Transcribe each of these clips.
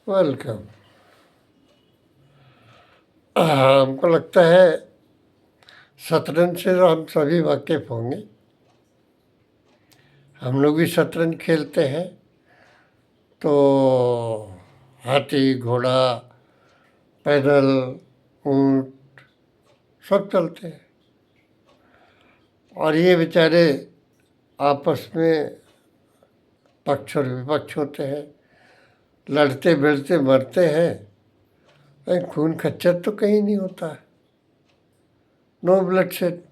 Welcome. हमको लगता है शतरंज से तो हम सभी वाकिफ होंगे। हम लोग भी शतरंज खेलते हैं तो हाथी घोड़ा पैदल ऊंट सब चलते हैं और ये बेचारे आपस में पक्ष और विपक्ष होते हैं, लड़ते भिड़ते मरते हैं। लेकिन खून खच्चर तो कहीं नहीं होता है, नो ब्लड शेड।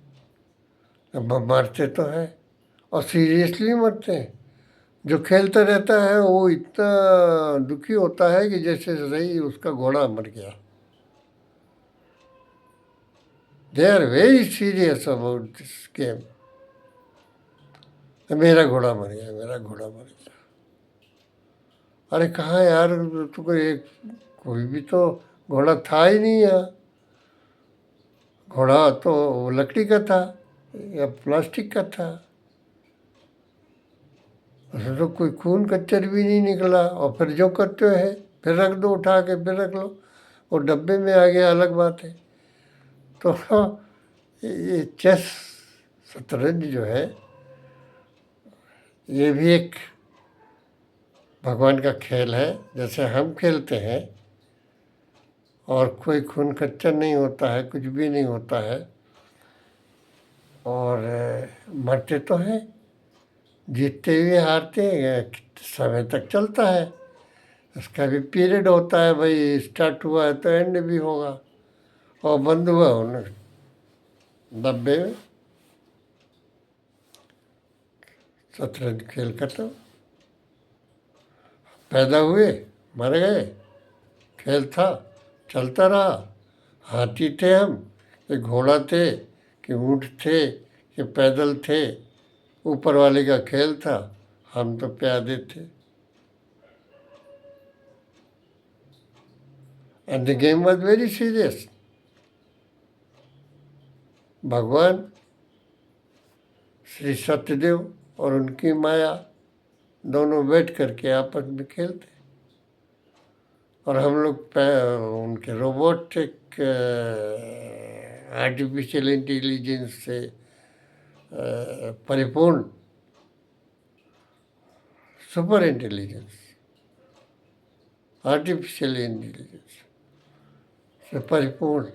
मरते तो हैं और सीरियसली मरते हैं। जो खेलता रहता है वो इतना दुखी होता है कि जैसे सही उसका घोड़ा मर गया। They are very serious about this game. मेरा घोड़ा मर गया, मेरा घोड़ा मर गया। अरे कहाँ यार, तो कोई भी तो घोड़ा था ही नहीं यहाँ। घोड़ा तो लकड़ी का था या प्लास्टिक का था, उसमें तो कोई खून कच्चर भी नहीं निकला। और फिर जो करते हैं फिर रख दो, उठा के फिर रख लो, वो डब्बे में आ गया, अलग बात है। तो ये चेस शतरंज जो है ये भी एक भगवान का खेल है। जैसे हम खेलते हैं और कोई खून खच्चर नहीं होता है, कुछ भी नहीं होता है। और मरते तो हैं, जीतते हुए हारते हैं, समय तक चलता है। उसका भी पीरियड होता है, भाई स्टार्ट हुआ है तो एंड भी होगा। और बंद हुआ उन्हें डब्बे में, शतरंज खेल खत्म। पैदा हुए, मर गए, खेल था, चलता रहा। हाथी थे हम कि घोड़ा थे कि ऊँट थे कि पैदल थे, ऊपर वाले का खेल था, हम तो प्यादे थे। And the game was very serious. भगवान श्री सत्यदेव और उनकी माया दोनों बैठ करके आपस में खेलते, और हम लोग उनके रोबोटिक आर्टिफिशियल इंटेलिजेंस से परिपूर्ण सुपर इंटेलिजेंस, आर्टिफिशियल इंटेलिजेंस से परिपूर्ण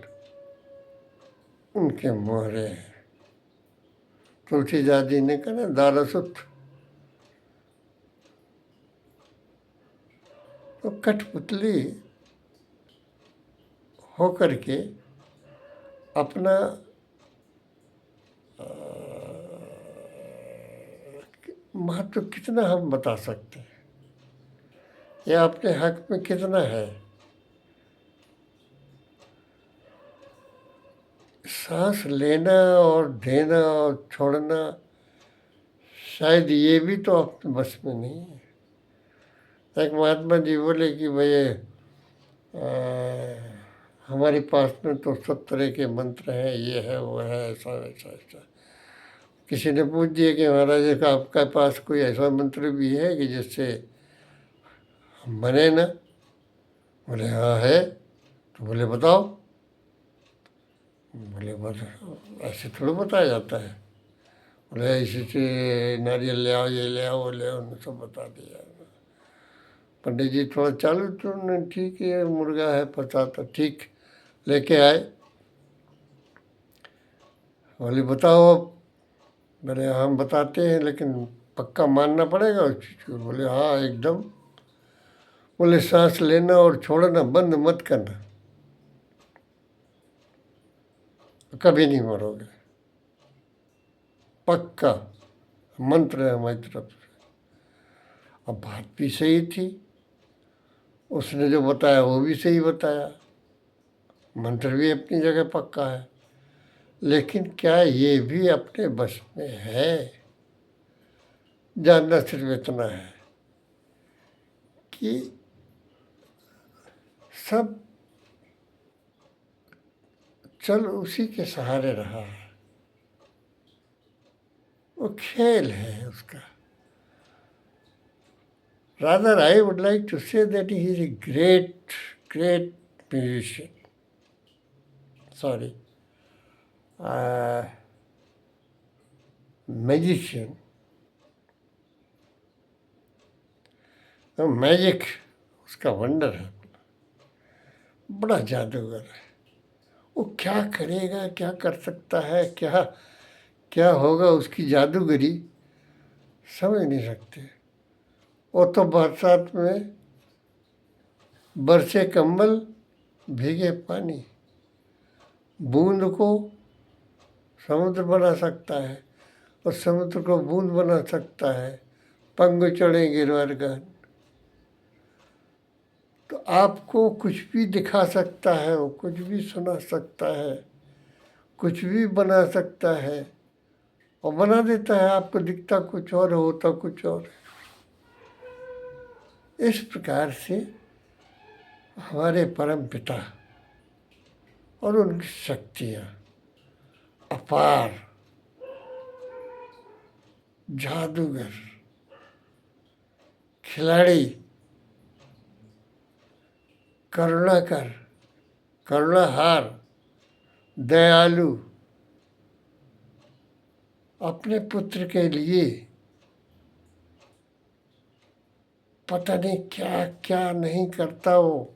उनके मोहरे हैं। तुलसीदास जी ने कहा ना, दारसुत। तो कठपुतली हो करके अपना महत्व कितना हम बता सकते हैं, या अपने हक में कितना है। सांस लेना और देना और छोड़ना शायद ये भी तो अपने बस में नहीं है। एक महात्मा जी बोले कि भाई हमारे पास में तो सब तरह के मंत्र हैं, ये है वो है, ऐसा ऐसा ऐसा। किसी ने पूछ दिया कि महाराज का आपके पास कोई ऐसा मंत्र भी है कि जिससे हम बने ना? बोले हाँ है। तो बोले बताओ। बोले बस ऐसे थोड़ा बताया जाता है। बोले ऐसे से नारियल ले आओ, ये ले आओ, वो ले आओ, उन्होंने सब बता दिया। पंडित जी थोड़ा चालू तो उन्होंने, ठीक है मुर्गा है पता तो ठीक, लेके आए। बोले बताओ अब। बोले हम बताते हैं लेकिन पक्का मानना पड़ेगा उस चीज़ को। बोले हाँ एकदम। बोले सांस लेना और छोड़ना बंद मत करना, कभी नहीं मरोगे, पक्का मंत्र है हमारी तरफ से। अब बात भी सही थी, उसने जो बताया वो भी सही बताया, मंत्र भी अपनी जगह पक्का है। लेकिन क्या ये भी अपने बस में है? जानना सिर्फ इतना है कि सब चल उसी के सहारे रहा है। वो खेल है उसका। Rather, I would like to say that he is a great musician. Sorry, uh, magician. तो मैजिक उसका वंडर है, बड़ा जादूगर है। वो क्या करेगा, क्या कर सकता है, क्या क्या होगा उसकी जादूगरी, समझ नहीं सकते। वो तो बरसात में बरसे कंबल भीगे पानी, बूंद को समुद्र बना सकता है और समुद्र को बूंद बना सकता है। पंग चढ़े गिरवर। तो आपको कुछ भी दिखा सकता है, वो कुछ भी सुना सकता है, कुछ भी बना सकता है और बना देता है। आपको दिखता कुछ और होता कुछ और। इस प्रकार से हमारे परम पिता और उनकी शक्तियाँ अपार, जादूगर, खिलाड़ी, करुणाकर, करुणाहार, दयालु, अपने पुत्र के लिए पता नहीं क्या क्या नहीं करता। वो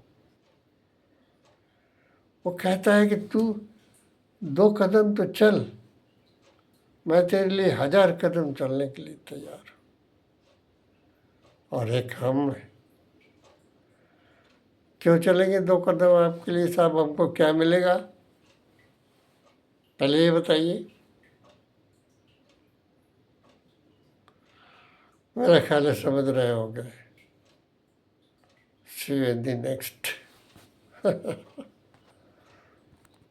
कहता है कि तू 2 कदम तो चल, मैं तेरे लिए 1000 कदम चलने के लिए तैयार हूँ। और एक हम क्यों चलेंगे 2 कदम आपके लिए साहब? हमको क्या मिलेगा पहले ये बताइए। मेरा ख्याल है समझ रहे होंगे। See you in the next